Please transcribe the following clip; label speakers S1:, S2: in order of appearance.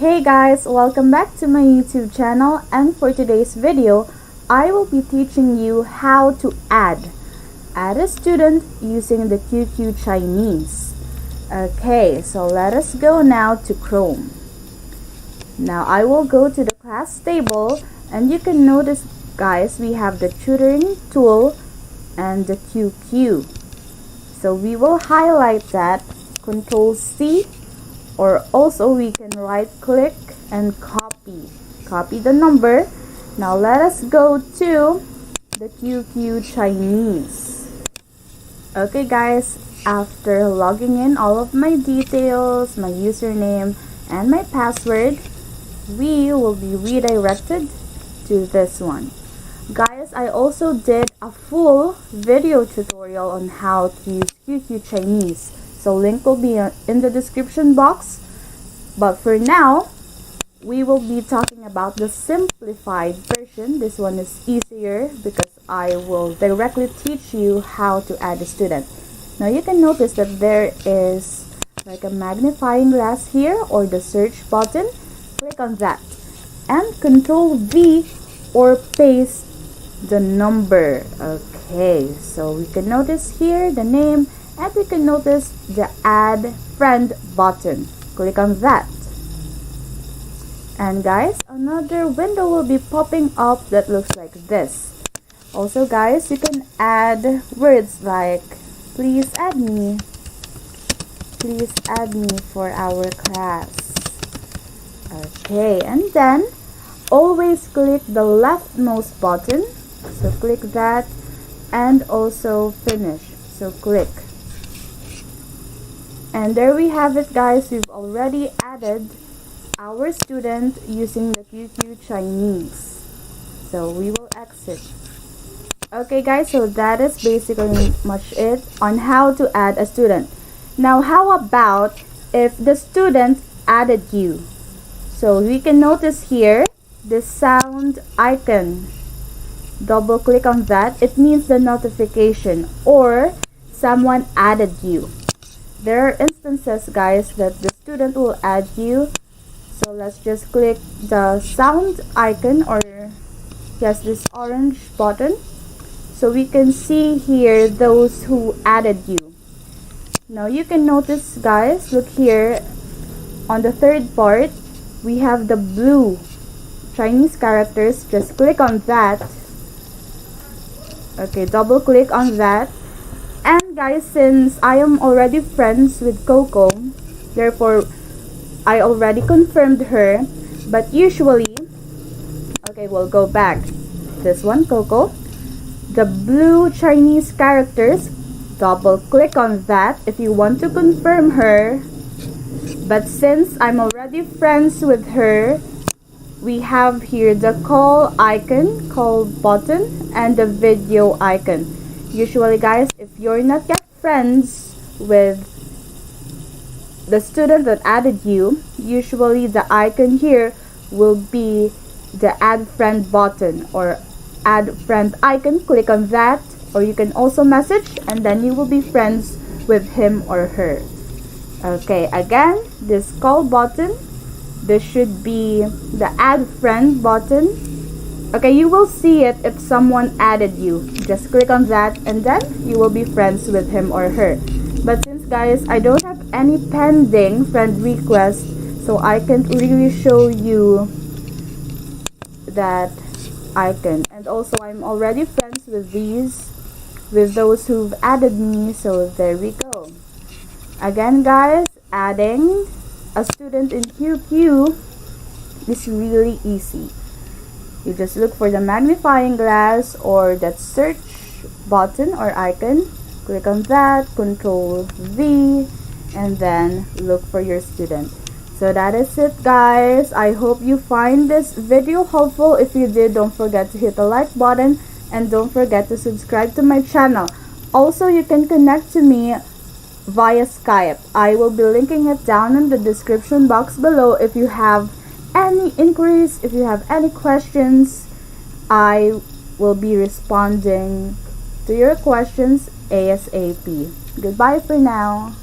S1: Hey guys, welcome back to my YouTube channel, and for today's video I will be teaching you how to add a student using the QQ Chinese. Okay, so let us go now to Chrome. Now I will go to the class table, and you can notice guys, we have the tutoring tool and the QQ. So we will highlight that, Control C, or also we can right click and copy the number. Now let us go to the QQ Chinese. Okay guys, after logging in all of my details, my username and my password, we will be redirected to this one. Guys, I also did a full video tutorial on how to use QQ Chinese, so link will be in the description box. But for now, we will be talking about the simplified version. This one is easier because I will directly teach you how to add a student. Now you can notice that there is like a magnifying glass here, or the search button. Click on that and Control V or paste the number. Okay, so we can notice here the name, and we can notice the add friend button. Click on that, and guys, another window will be popping up that looks like this. Also guys, you can add words like please add me for our class. Okay, and then always click the leftmost button, so click that, and also finish, so click. And there we have it guys, we've already added our student using the QQ Chinese. So we will exit. Okay guys, so that is basically much it on how to add a student. Now how about if the student added you? So we can notice here the sound icon. Double click on that. It means the notification or someone added you. There are instances guys that the student will add you. So let's just click the sound icon, or yes, this orange button, so we can see here those who added you. Now you can notice guys, look here on the third part, we have the blue Chinese characters. Just click on that. Okay, double click on that. And guys, since I am already friends with Coco, therefore I already confirmed her. But usually, okay, we'll go back. This one, Coco, the blue Chinese characters, double click on that if you want to confirm her. But since I'm already friends with her, we have here the call icon, call button, and the video icon. Usually guys, if you're not yet friends with the student that added you, usually the icon here will be the add friend button or add friend icon. Click on that, or you can also message, and then you will be friends with him or her. Okay, again, this call button, this should be the add friend button. Okay, you will see it if someone added you. Just click on that, and then you will be friends with him or her. But since guys, I don't have any pending friend request, so I can't really show you that icon. And also I'm already friends with those who've added me, so there we go. Again guys, adding a student in QQ is really easy. You just look for the magnifying glass or that search button or icon, click on that, Control V, and then look for your student. So that is it guys. I hope you find this video helpful. If you did, don't forget to hit the like button, and don't forget to subscribe to my channel. Also, you can connect to me via Skype. I will be linking it down in the description box below. If you have any inquiries, if you have any questions, I will be responding to your questions ASAP. Goodbye for now.